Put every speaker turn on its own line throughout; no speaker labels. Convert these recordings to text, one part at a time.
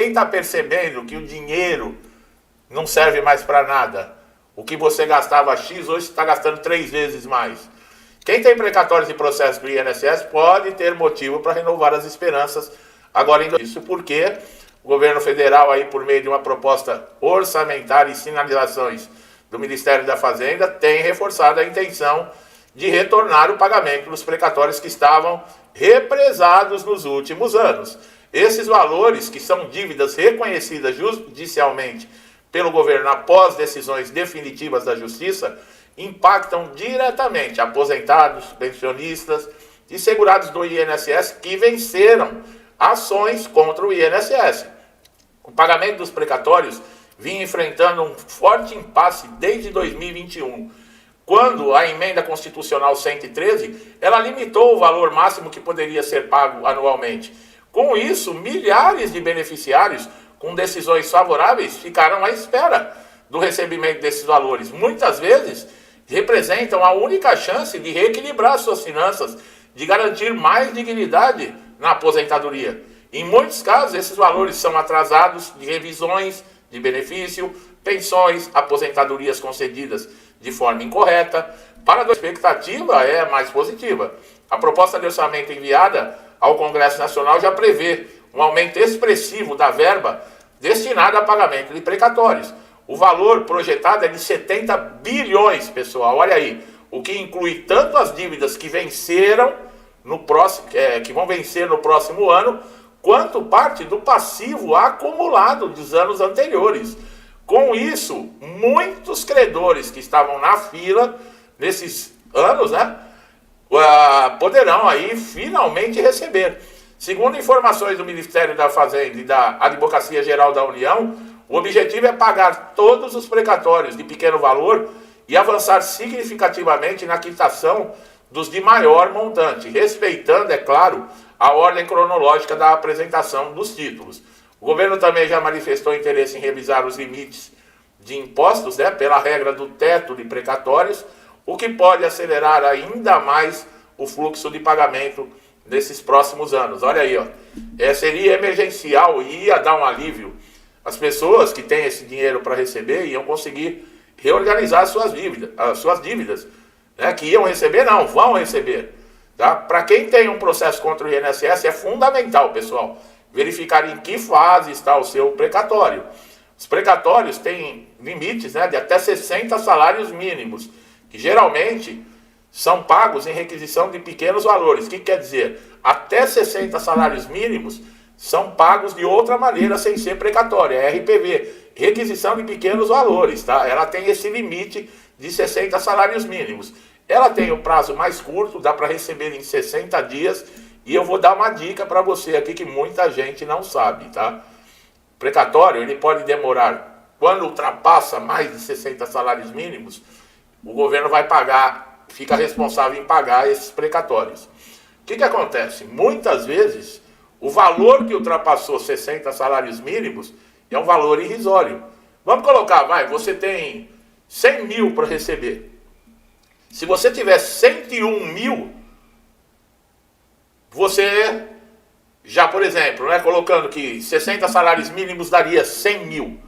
Quem está percebendo que o dinheiro não serve mais para nada? O que você gastava X, hoje você está gastando 3 vezes mais. Quem tem precatórios e processos do INSS pode ter motivo para renovar as esperanças agora em isso, porque o governo federal, aí, por meio de uma proposta orçamentária e sinalizações do Ministério da Fazenda, tem reforçado a intenção de retornar o pagamento dos precatórios que estavam represados nos últimos anos. Esses valores, que são dívidas reconhecidas judicialmente pelo governo após decisões definitivas da Justiça, impactam diretamente aposentados, pensionistas e segurados do INSS que venceram ações contra o INSS. O pagamento dos precatórios vinha enfrentando um forte impasse desde 2021, quando a emenda constitucional 113, ela limitou o valor máximo que poderia ser pago anualmente. Com isso, milhares de beneficiários com decisões favoráveis ficaram à espera do recebimento desses valores. Muitas vezes representam a única chance de reequilibrar suas finanças, de garantir mais dignidade na aposentadoria. Em muitos casos, esses valores são atrasados de revisões de benefício, pensões, aposentadorias concedidas de forma incorreta. Para a expectativa é mais positiva. A proposta de orçamento enviada ao Congresso Nacional já prevê um aumento expressivo da verba destinada a pagamento de precatórios. O valor projetado é de 70 bilhões, pessoal, olha aí, o que inclui tanto as dívidas que venceram no próximo, que vão vencer no próximo ano, quanto parte do passivo acumulado dos anos anteriores. Com isso, muitos credores que estavam na fila nesses anos, poderão aí finalmente receber. Segundo informações do Ministério da Fazenda e da Advocacia Geral da União, o objetivo é pagar todos os precatórios de pequeno valor e avançar significativamente na quitação dos de maior montante, respeitando, é claro, a ordem cronológica da apresentação dos títulos. O governo também já manifestou interesse em revisar os limites de impostos, pela regra do teto de precatórios, o que pode acelerar ainda mais o fluxo de pagamento nesses próximos anos. Olha aí, seria emergencial e ia dar um alívio. As pessoas que têm esse dinheiro para receber iam conseguir reorganizar as suas dívidas, que iam receber, não, vão receber. Tá? Para quem tem um processo contra o INSS, é fundamental, pessoal, verificar em que fase está o seu precatório. Os precatórios têm limites de até 60 salários mínimos, que geralmente são pagos em requisição de pequenos valores. O que quer dizer? Até 60 salários mínimos são pagos de outra maneira sem ser precatório, é RPV, requisição de pequenos valores, tá? Ela tem esse limite de 60 salários mínimos. Ela tem o prazo mais curto, dá para receber em 60 dias, e eu vou dar uma dica para você aqui que muita gente não sabe, tá? O precatório, ele pode demorar, quando ultrapassa mais de 60 salários mínimos, o governo vai pagar, fica responsável em pagar esses precatórios. O que acontece? Muitas vezes, o valor que ultrapassou 60 salários mínimos é um valor irrisório. Vamos colocar, você tem 100 mil para receber. Se você tiver 101 mil, você já, por exemplo, colocando que 60 salários mínimos daria 100 mil.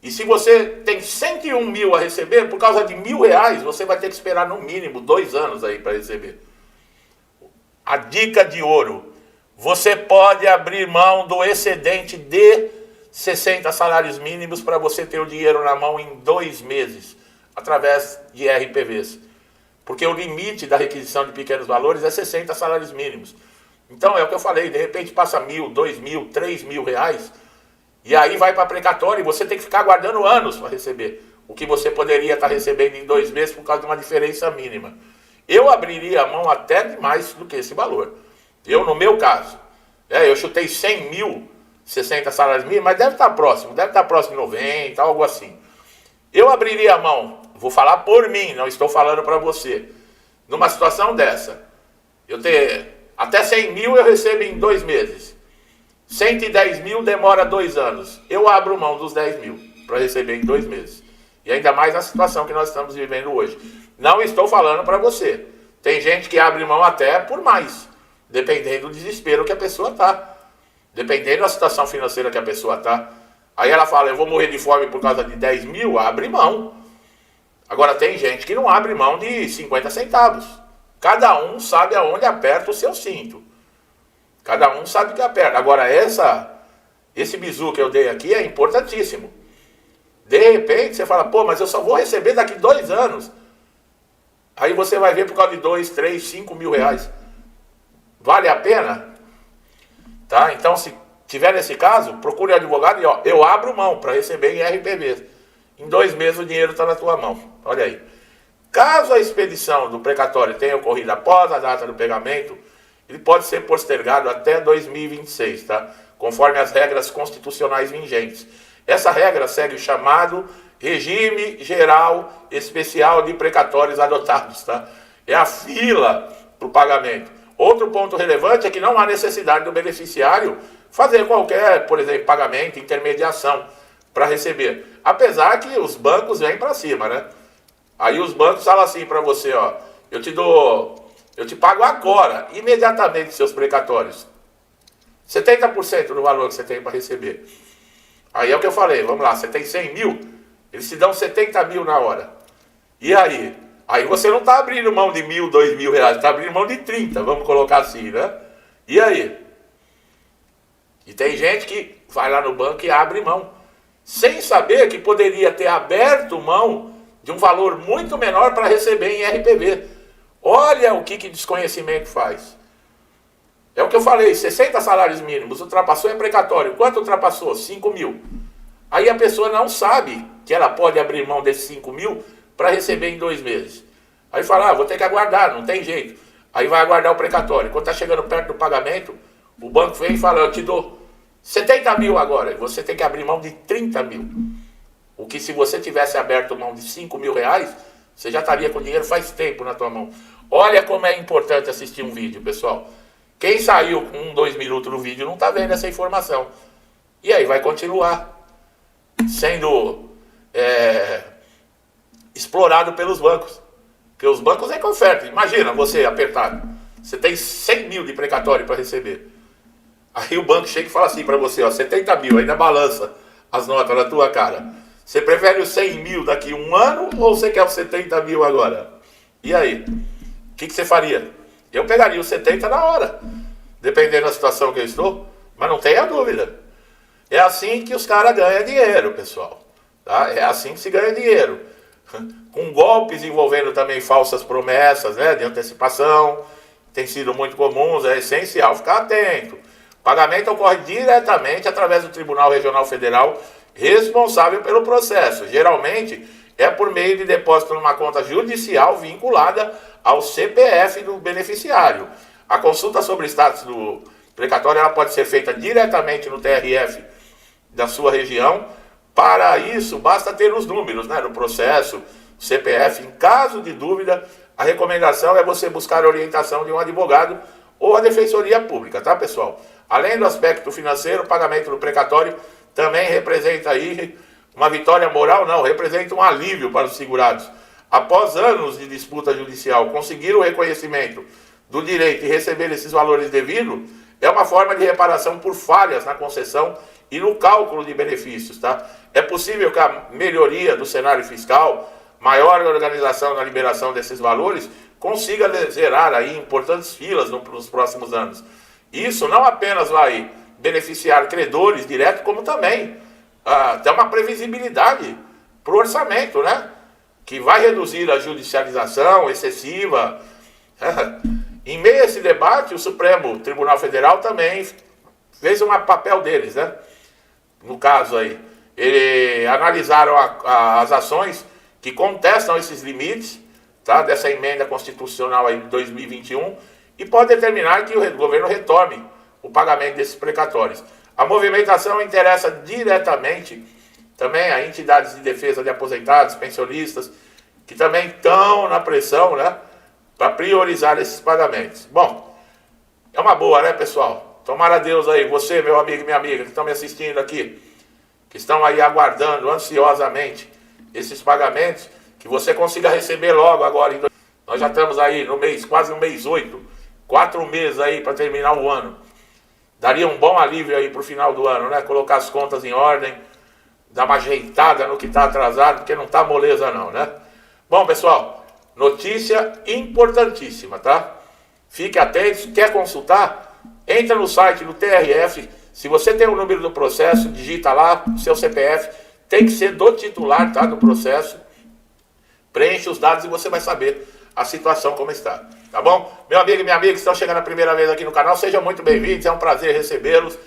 E se você tem 101 mil a receber, por causa de R$1.000, você vai ter que esperar no mínimo 2 anos aí para receber. A dica de ouro: você pode abrir mão do excedente de 60 salários mínimos para você ter o dinheiro na mão em 2 meses, através de RPVs. Porque o limite da requisição de pequenos valores é 60 salários mínimos. Então é o que eu falei, de repente passa R$1.000, R$2.000, R$3.000, e aí vai para precatório e você tem que ficar aguardando anos para receber o que você poderia estar recebendo em 2 meses por causa de uma diferença mínima. Eu abriria a mão até de mais do que esse valor. Eu, no meu caso, eu chutei 100 mil, 60 salários mínimos, mas deve estar próximo de 90, algo assim. Eu abriria a mão, vou falar por mim, não estou falando para você. Numa situação dessa, eu ter até 100 mil eu recebo em 2 meses. 110 mil demora 2 anos. Eu abro mão dos 10 mil para receber em 2 meses. E ainda mais na situação que nós estamos vivendo hoje. Não estou falando para você. Tem gente que abre mão até por mais, dependendo do desespero que a pessoa está. Dependendo da situação financeira que a pessoa está. Aí ela fala, eu vou morrer de fome por causa de 10 mil, abre mão. Agora tem gente que não abre mão de 50 centavos. Cada um sabe aonde aperta o seu cinto. Cada um sabe que aperta. Agora esse bizu que eu dei aqui é importantíssimo. De repente você fala, pô, mas eu só vou receber daqui 2 anos. Aí você vai ver por causa de 2, 3, 5 mil reais. Vale a pena? Tá? Então se tiver nesse caso, procure um advogado e ó, eu abro mão para receber em RPV. Em 2 meses o dinheiro está na tua mão. Olha aí. Caso a expedição do precatório tenha ocorrido após a data do pagamento, ele pode ser postergado até 2026, tá? Conforme as regras constitucionais vigentes. Essa regra segue o chamado Regime Geral Especial de Precatórios Adotados, tá? É a fila para o pagamento. Outro ponto relevante é que não há necessidade do beneficiário fazer qualquer, por exemplo, pagamento, intermediação para receber. Apesar que os bancos vêm para cima, né? Aí os bancos falam assim para você, ó, eu te pago agora, imediatamente, seus precatórios. 70% do valor que você tem para receber. Aí é o que eu falei, vamos lá, você tem 100 mil, eles te dão 70 mil na hora. E aí? Aí você não está abrindo mão de 1.000, 2.000 reais, está abrindo mão de 30, vamos colocar assim, né? E aí? E tem gente que vai lá no banco e abre mão, sem saber que poderia ter aberto mão de um valor muito menor para receber em RPV. Olha o que desconhecimento faz. É o que eu falei, 60 salários mínimos, ultrapassou é precatório. Quanto ultrapassou? 5 mil. Aí a pessoa não sabe que ela pode abrir mão desses 5 mil para receber em 2 meses. Aí fala, vou ter que aguardar, não tem jeito. Aí vai aguardar o precatório. Quando está chegando perto do pagamento, o banco vem e fala, eu te dou 70 mil agora. E você tem que abrir mão de 30 mil. O que se você tivesse aberto mão de 5 mil reais, você já estaria com dinheiro faz tempo na tua mão. Olha como é importante assistir um vídeo, pessoal. Quem saiu com 1, 2 minutos no vídeo não está vendo essa informação. E aí vai continuar sendo explorado pelos bancos. Porque os bancos é que ofertam. Imagina você apertado. Você tem 100 mil de precatório para receber. Aí o banco chega e fala assim para você, ó, 70 mil, ainda balança as notas na tua cara. Você prefere os 100 mil daqui a 1 ano ou você quer os 70 mil agora? E aí? O que você faria? Eu pegaria os 70 na hora, dependendo da situação que eu estou, mas não tenha dúvida. É assim que os caras ganham dinheiro, pessoal. Tá? É assim que se ganha dinheiro. Com golpes envolvendo também falsas promessas, né, de antecipação, tem sido muito comuns, é essencial ficar atento. O pagamento ocorre diretamente através do Tribunal Regional Federal responsável pelo processo. Geralmente é por meio de depósito numa conta judicial vinculada ao CPF do beneficiário. A consulta sobre o status do precatório ela pode ser feita diretamente no TRF da sua região. Para isso, basta ter os números, né, do processo, CPF. Em caso de dúvida, a recomendação é você buscar a orientação de um advogado ou a Defensoria Pública, tá, pessoal? Além do aspecto financeiro, o pagamento do precatório também representa aí uma vitória moral, não, representa um alívio para os segurados. Após anos de disputa judicial, conseguir o reconhecimento do direito e receber esses valores devidos é uma forma de reparação por falhas na concessão e no cálculo de benefícios, tá? É possível que a melhoria do cenário fiscal, maior organização na liberação desses valores, consiga zerar aí importantes filas nos próximos anos. Isso não apenas vai beneficiar credores direto, como também tem uma previsibilidade para o orçamento, né? Que vai reduzir a judicialização excessiva. Em meio a esse debate, o Supremo Tribunal Federal também fez um papel deles, né? No caso aí, analisaram as ações que contestam esses limites, tá? Dessa emenda constitucional aí de 2021 e pode determinar que o governo retome o pagamento desses precatórios. A movimentação interessa diretamente também a entidades de defesa de aposentados, pensionistas, que também estão na pressão, né, para priorizar esses pagamentos. Bom, é uma boa, né, pessoal? Tomara a Deus aí, você, meu amigo e minha amiga, que estão me assistindo aqui, que estão aí aguardando ansiosamente esses pagamentos, que você consiga receber logo agora. Nós já estamos aí no mês, quase no mês 8, 4 meses aí para terminar o ano daria um bom alívio aí para o final do ano, né? Colocar as contas em ordem, dar uma ajeitada no que está atrasado, porque não está moleza não, né? Bom, pessoal, notícia importantíssima, tá? Fique atento, quer consultar? Entra no site do TRF, se você tem o número do processo, digita lá, seu CPF, tem que ser do titular, tá? Do processo, preenche os dados e você vai saber a situação como está, tá bom? Meu amigo e minha amiga que estão chegando a primeira vez aqui no canal, sejam muito bem-vindos, é um prazer recebê-los.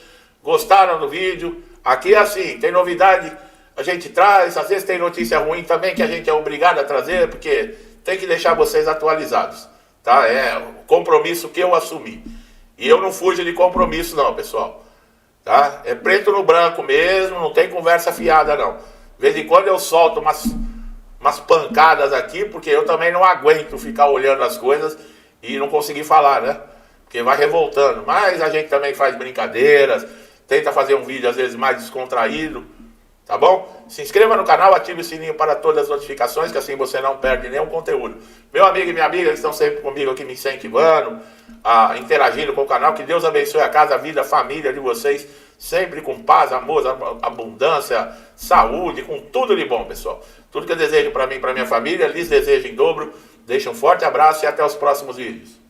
Gostaram do vídeo? Aqui é assim, tem novidade, a gente traz, às vezes tem notícia ruim também que a gente é obrigado a trazer, porque tem que deixar vocês atualizados, tá? É o compromisso que eu assumi. E eu não fujo de compromisso não, pessoal, tá? É preto no branco mesmo, não tem conversa fiada não. De vez em quando eu solto umas pancadas aqui, porque eu também não aguento ficar olhando as coisas e não conseguir falar, né? Porque vai revoltando. Mas a gente também faz brincadeiras, tenta fazer um vídeo às vezes mais descontraído, tá bom? Se inscreva no canal, ative o sininho para todas as notificações, que assim você não perde nenhum conteúdo. Meu amigo e minha amiga que estão sempre comigo aqui me incentivando, interagindo com o canal, que Deus abençoe a casa, a vida, a família de vocês, sempre com paz, amor, abundância, saúde, com tudo de bom, pessoal. Tudo que eu desejo para mim e para minha família, lhes desejo em dobro. Deixo um forte abraço e até os próximos vídeos.